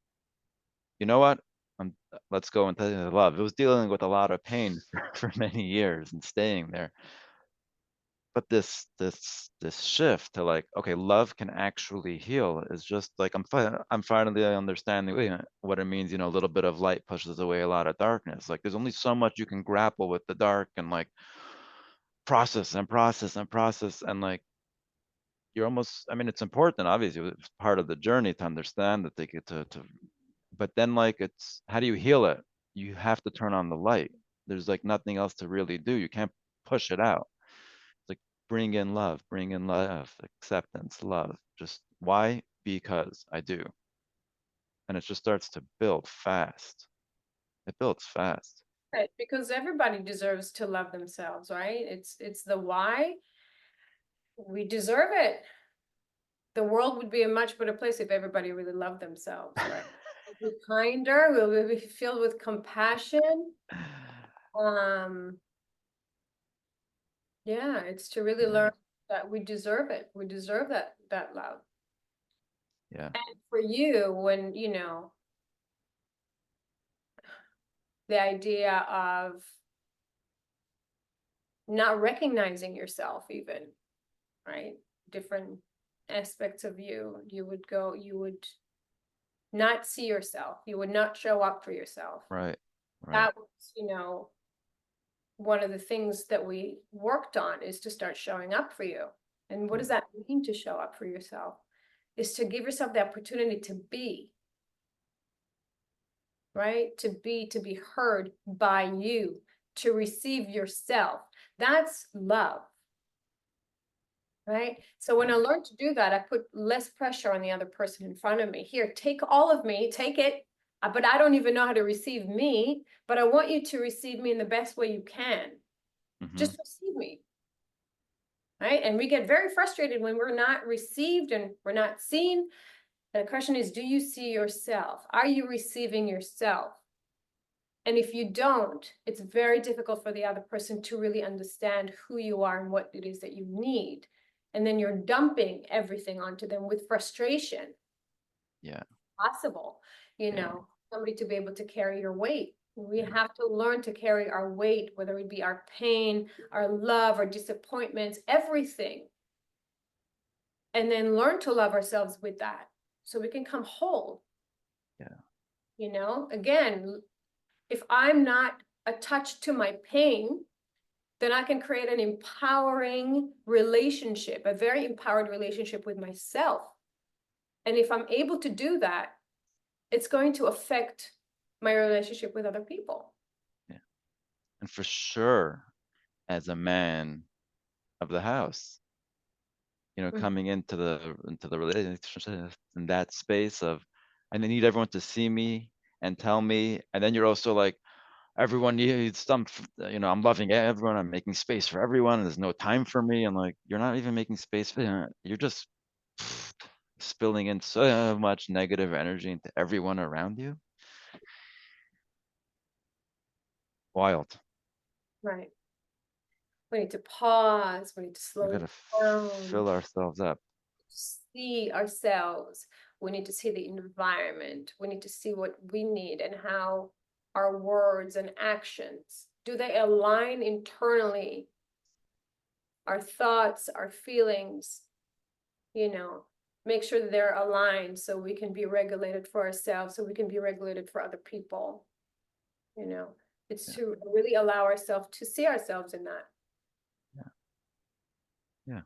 you know what? Let's go into love. It was dealing with a lot of pain for many years and staying there. But this shift to like, okay, love can actually heal is just like I'm finally understanding what it means. A little bit of light pushes away a lot of darkness. Like there's only so much you can grapple with the dark and like process and process and process and like you're almost. I mean, it's important. Obviously, it's part of the journey to understand that they get to. But then like it's how do you heal it? You have to turn on the light. There's like nothing else to really do. You can't push it out. It's like bring in love, acceptance, love. Just why? Because I do. And it just starts to build fast. It builds fast. Right, because everybody deserves to love themselves, right? It's the why. We deserve it. The world would be a much better place if everybody really loved themselves, right? We'll be kinder, we'll be filled with compassion. Um, yeah, it's to really Yeah, learn that we deserve it. We deserve that love. yeah, And for you, when the idea of not recognizing yourself even, right? Different aspects of you, you would not see yourself. You would not show up for yourself. right, right. That was, one of the things that we worked on is to start showing up for you. And what Yeah, does that mean to show up for yourself? Is to give yourself the opportunity to be, right? To be heard by you, to receive yourself. That's love. Right? So when I yeah, learned to do that, I put less pressure on the other person in front of me. Here, take all of me, take it. But I don't even know how to receive me, but I want you to receive me in the best way you can. mm-hmm. Just receive me. Right? And we get very frustrated when we're not received and we're not seen. The question is, do you see yourself? Are you receiving yourself? And if you don't, it's very difficult for the other person to really understand who you are and what it is that you need. And then you're dumping everything onto them with frustration. Yeah, Possible, yeah, somebody to be able to carry your weight. We yeah, have to learn to carry our weight, whether it be our pain, our love, our disappointments, everything. And then learn to love ourselves with that so we can come whole. yeah, Again, if I'm not attached to my pain, then I can create an empowering relationship, a very empowered relationship with myself. And if I'm able to do that, it's going to affect my relationship with other people. yeah. And for sure, as a man of the house, Mhm. coming into the relationship in that space of I need everyone to see me and tell me, and then you're also like everyone needs some, I'm loving everyone, I'm making space for everyone, and there's no time for me, and like you're not even making space for you're just spilling in so much negative energy into everyone around you. Wild. Right. We need to pause. We need to We slow it gotta down, fill ourselves up. see ourselves. We need to see the environment. We need to see what we need and how our words and actions, do they align internally? Our thoughts, our feelings, you know, make sure that they're aligned so we can be regulated for ourselves, so we can be regulated for other people. You know, it's Yeah, to really allow ourselves to see ourselves in that. yeah, yeah.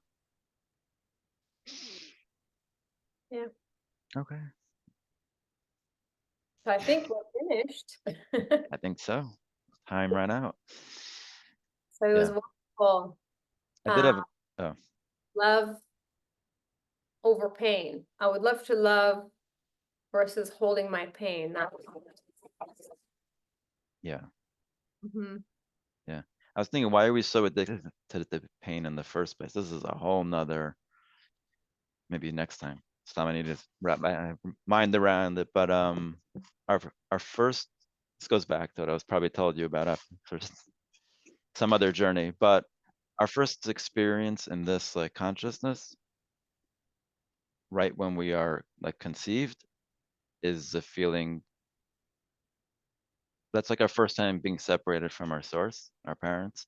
Yeah. Okay. So I think we're finished. I think so. Time ran out. So it was Yeah. wonderful. I did Uh, have oh love over pain. I would love to love versus holding my pain. That was yeah. Mhm. Yeah. I was thinking, why are we so addicted to the pain in the first place? This is a whole nother maybe next time. This time I need to wrap my mind around it. But our our first, this goes back to what I was probably told you about after some other journey, but our first experience in this like consciousness, right when we are like conceived, is the feeling that's like our first time being separated from our source, our parents.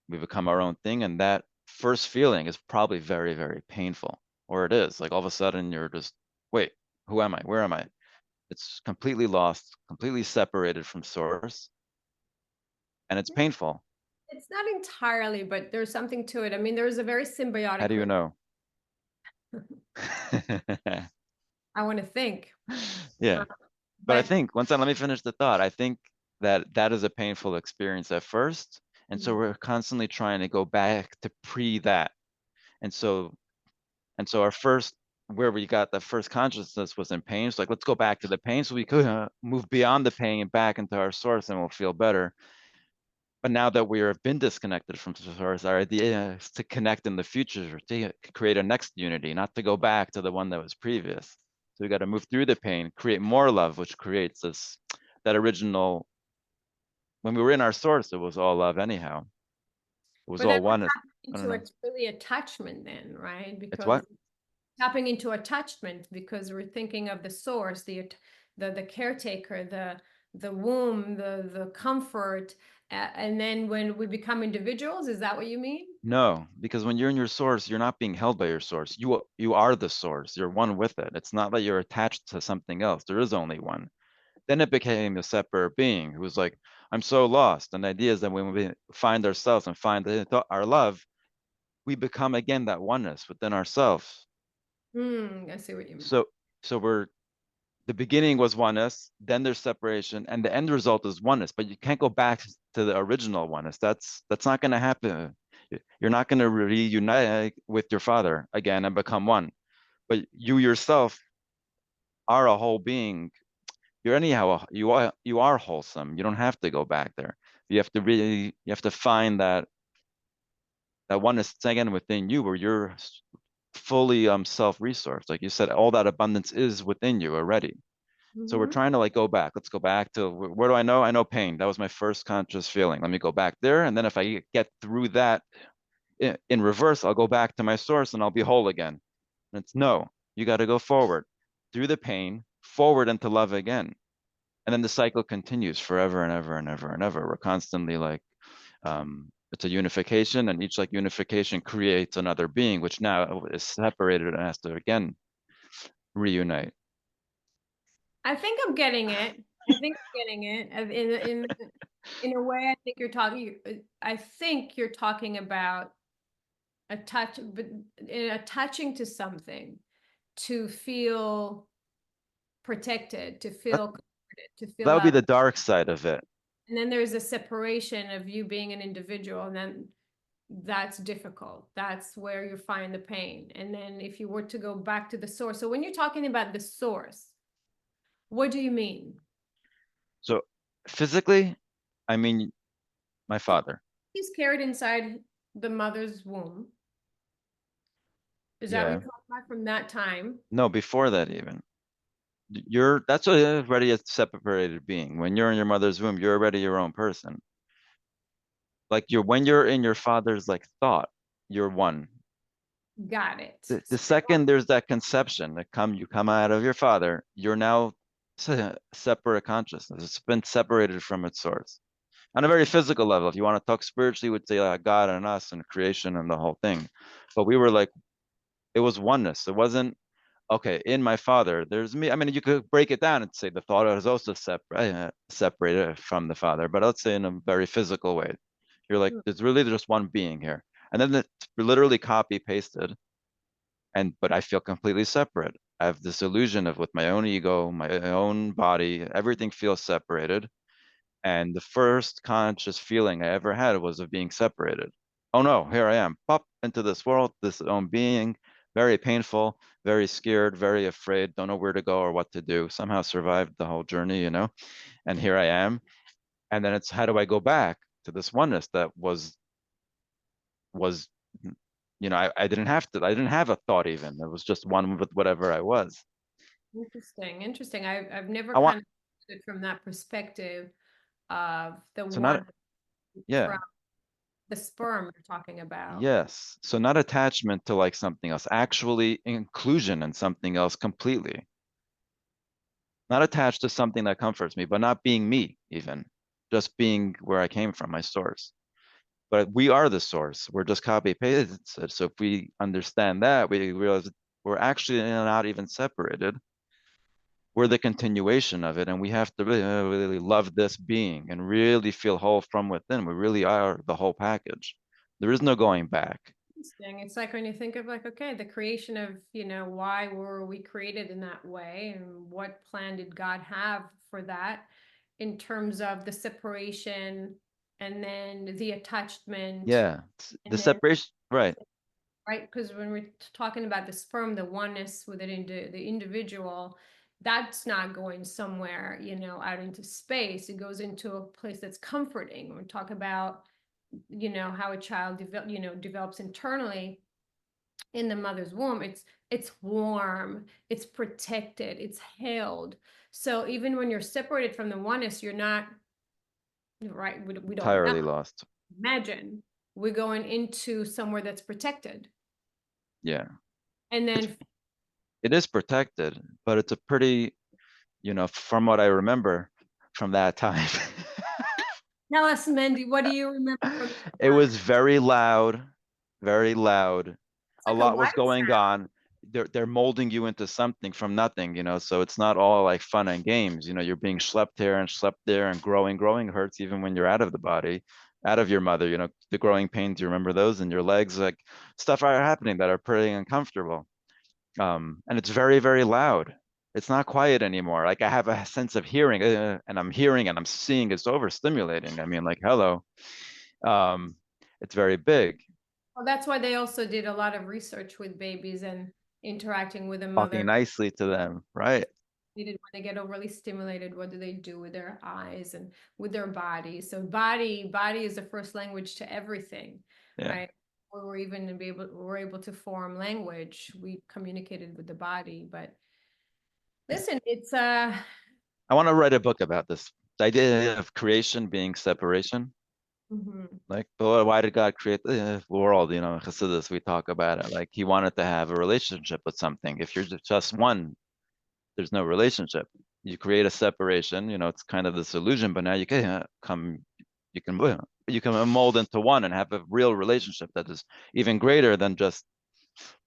We become our own thing, and that first feeling is probably very, very painful. Or it is like all of a sudden you're just, wait, who am I? Where am I? It's completely lost, completely separated from source, and it's painful. It's not entirely, but there's something to it. I mean, there's a very How symbiotic do you know? I want to think. Yeah. But I But think once I let me finish the thought, I think that that is a painful experience at first. And so we're constantly trying to go back to pre that. And so our first where we got the first consciousness was in pain. So like let's go back to the pain so we could move beyond the pain and back into our source and we'll feel better. But now that we have been disconnected from source, our idea is to connect in the future, to create a next unity, not to go back to the one that was previous. So we got to move through the pain, create more love, which creates this that original. When we were in our source, it was all love anyhow. It was but then all we're one. I tapping don't into know. it's really attachment then, right? It's Because what? tapping into attachment because we're thinking of the source, the caretaker, the womb, the comfort, and then when we become individuals, is that what you mean? No, because when you're in your source, you're not being held by your source. You are the source. You're one with it. It's not that you're attached to something else. There is only one. Then it became a separate being who was like, I'm so lost. And the idea is that when we find ourselves and find our love, we become again that oneness within ourselves. I see what you mean. So we're the beginning was oneness, then there's separation, and the end result is oneness. But you can't go back to the original oneness. That's not going to happen. You're not going to reunite with your father again and become one. But you yourself are a whole being. You're anyhow you are wholesome. You don't have to go back there. You have to find that oneness again within you, where you're fully self-resourced. Like you said, all that abundance is within you already. So we're Mhm. trying to like go back. Let's go back to where do I know? I know pain. That was my first conscious feeling. Let me go back there. And then if I get through that in reverse, I'll go back to my source and I'll be whole again. And it's no, you got to go forward through the pain, forward into love again. And then the cycle continues forever and ever and ever and ever. We're constantly like, it's a unification, and each like unification creates another being, which now is separated and has to again reunite. I think I'm getting it. I think I'm getting it. In a way, I think you're talking. I think you're talking about but attaching to something to feel protected, to That, feel comforted, to feel that would be loved. the dark side of it. And then there's a separation of you being an individual, and then that's difficult. That's where you find the pain. And then if you were to go back to the source, so when you're talking about the source, what do you mean? So physically, I mean, my So father. he's carried inside the mother's womb. Is that what you're Yeah. talking about from that time? No, before that even. You're that's already a separated being. When you're in your mother's womb, you're already your own person. Like you're when you're in your father's like thought, you're one. Got it. The So second there's that conception that you come out of your father, you're now separate consciousness. It's been separated from its source. On a very physical level, if you want to talk spiritually, would say God and us and creation and the whole thing. But we were like, it was oneness. It wasn't okay, in my father, there's me. I mean, you could break it down and say the thought is also separated from the father, but let's say in a very physical way. You're like, there's really just one being here. And then it's literally copy pasted. But I feel completely separate. I have this illusion of with my own ego, my own body, everything feels separated. And the first conscious feeling I ever had was of being separated. Oh no, here I am, pop into this world, this own being, very painful, very scared, very afraid, don't know where to go or what to do. Somehow survived the whole journey. And here I am. And then it's how do I go back to this oneness that was I didn't have to, I didn't have a thought even. It was just one with whatever I was. Interesting, interesting. I've never I want, kind of looked at it from that perspective of the so one not, yeah, from the sperm you're talking about. yes. So not attachment to like something else, actually inclusion in something else completely. Not attached to something that comforts me, but not being me even, just being where I came from, my source. But we are the source. We're just copy pasted. So if we understand that, we realize that we're actually not even separated. We're the continuation of it, and we have to really, really love this being and really feel whole from within. We really are the whole package. There is no going back. Interesting. It's like when you think of like, okay, the creation of, why were we created in that way and what plan did God have for that in terms of the separation and then the attachment Yeah, the and then, separation, right? right? Because when we're talking about the sperm, the oneness within the individual, that's not going somewhere, out into space. It goes into a place that's comforting. When we talk about how a child develops internally in the mother's womb, it's warm, it's protected, it's held. So even when you're separated from the oneness, you're not right. We don't know. Entirely lost. Imagine we're going into somewhere that's protected, Yeah, and it's then it is protected, but it's a pretty, from what I remember from that time. tell us, Mandy, what do you remember from It that time? was very loud, very loud. It's A like a lot light was going sound. on. They're molding you into something from nothing, so it's not all like fun and games. You're being schlepped here and schlepped there and growing. Growing hurts even when you're out of the body, out of your mother, the growing pains, you remember those in your legs, like stuff are happening that are pretty uncomfortable. And it's very, very loud. It's not quiet anymore. Like I have a sense of hearing, and I'm hearing and I'm seeing. It's overstimulating. I mean, like, hello. Um, it's very big. Well, that's why they also did a lot of research with babies and interacting with the Talking mother. nicely to them, right? When they get overly stimulated, what do they do with their eyes and with their body? So body is the first language to everything, Yeah. right? We're able to form language. We communicated with the body. But Yeah. listen, it's I want to write a book about this. The idea of creation being separation. mhm. Like, but why did God create the world? In Chassidus, we talk about it. Like, He wanted to have a relationship with something. If you're just one, there's no relationship. You create a separation. It's kind of this illusion. But now you can you can mold into one and have a real relationship that is even greater than just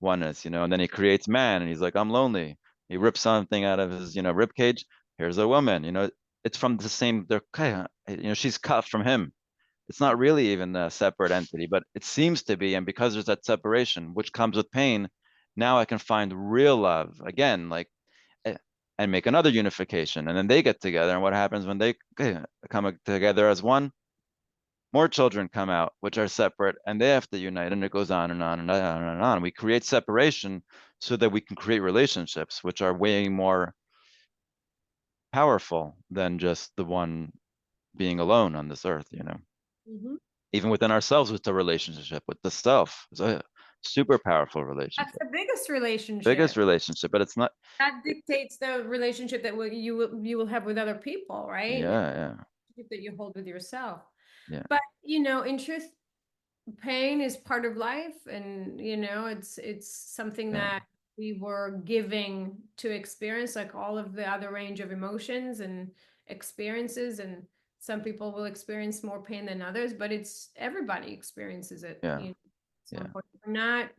oneness. And then He creates man, and He's like, I'm lonely. He rips something out of his rib cage. Here's a woman. It's from the same. They're she's cut from him. It's not really even a separate entity, but it seems to be. And because there's that separation, which comes with pain, now I can find real love again, like, and make another unification. And then they get together. And what happens when they come together as one? More children come out, which are separate, and they have to unite. And it goes on and on and on and on. We create separation so that we can create relationships, which are way more powerful than just the one being alone on this earth. Mhm. Even within ourselves with the relationship with the self. It's a super powerful That's relationship, the biggest biggest relationship. relationship, but it's not. That dictates the relationship that you will have with other people, right? And Yeah, yeah, that you hold with yourself. yeah, But in truth, pain is part of life, and it's something yeah. that we were giving to experience, like all of the other range of emotions and experiences. And some people will experience more pain than others, but it's everybody experiences it. Yeah, At some yeah, point, we're not,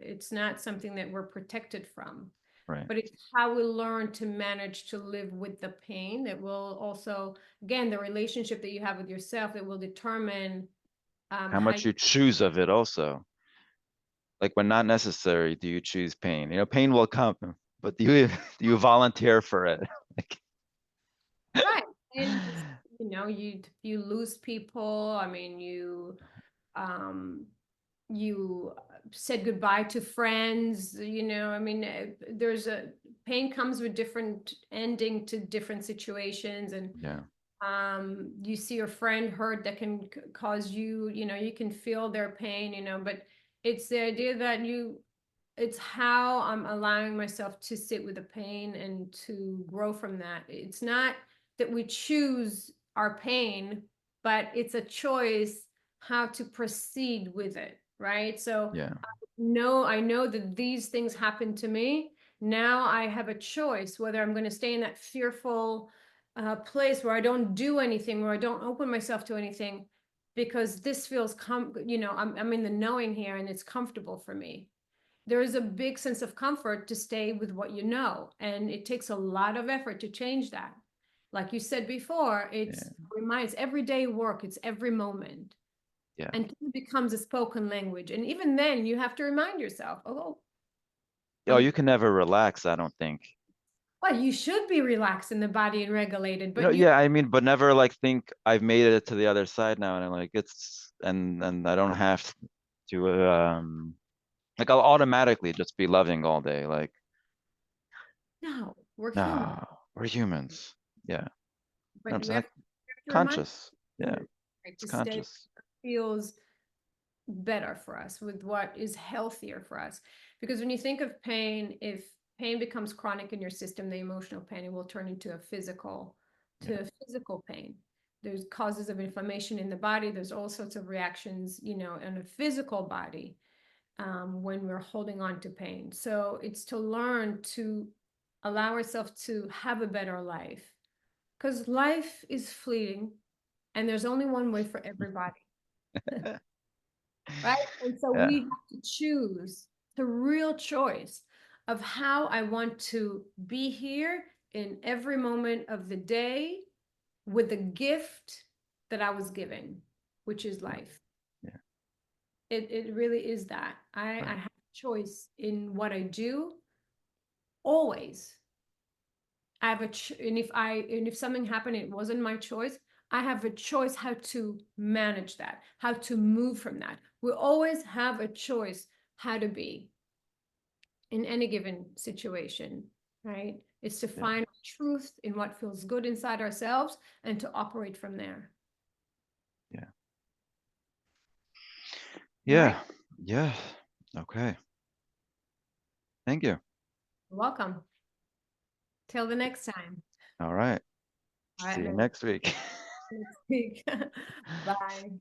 it's not something that we're protected from, right. but it's how we learn to manage to live with the pain that will also, again, the relationship that you have with yourself that will determine How how much you. you choose of it also. Like when not necessary, do you choose pain? Pain will come, but do you volunteer for it? Like, Right. And just, you lose people. I mean, um you said goodbye to friends, I mean, there's a pain comes with different ending to different situations. And yeah, you see your friend hurt, that can cause you, you can feel their pain, but It's the idea that it's how I'm allowing myself to sit with the pain and to grow from that. It's not that we choose our pain, but it's a choice how to proceed with it, right? So Yeah. no, I know that these things happen to me. Now I have a choice whether I'm going to stay in that fearful place where I don't do anything, where I don't open myself to anything, because this feels I'm in the knowing here and it's comfortable for me. There is a big sense of comfort to stay with what you know, and it takes a lot of effort to change that. Like you said before, it's Yeah. reminds everyday work, it's every moment Yeah. until it becomes a spoken language. And even then, you have to remind yourself, oh, Oh, I'm you can never relax, I don't think. well, you should be relaxed in the body and regulated, You know, but you yeah, I mean, but never like think I've made it to the other side now, and I'm like it's and I don't have to like I'll automatically just be loving all day. Like, no, we're human, no, we're humans. Yeah. No, but it's we not have to remind conscious. Yeah, you, right, it's to stay conscious. feels better for us with what is healthier for us. Because when you think of pain, if pain becomes chronic in your system, the emotional pain, it will turn into a Yeah. physical pain. There's causes of inflammation in the body. There's all sorts of reactions, in a physical body when we're holding on to pain. So it's to learn to allow ourselves to have a better life because life is fleeting and there's only one way for everybody, right? And so Yeah. we have to choose the real choice of how I want to be here in every moment of the day with the gift that I was given, which is Yeah. life. Yeah. It really is that. I Right. have choice in what I do always. I have and if something happened, it wasn't my choice. I have a choice how to manage that, how to move from that. We always have a choice how to be in any given situation, right? It's to Yeah. find truth in what feels good inside ourselves and to operate from there. Yeah. All right. Yeah. Yeah. Okay. Thank you. You're welcome. Till the next time. All right. All See right, you man. next week. Next week. Bye.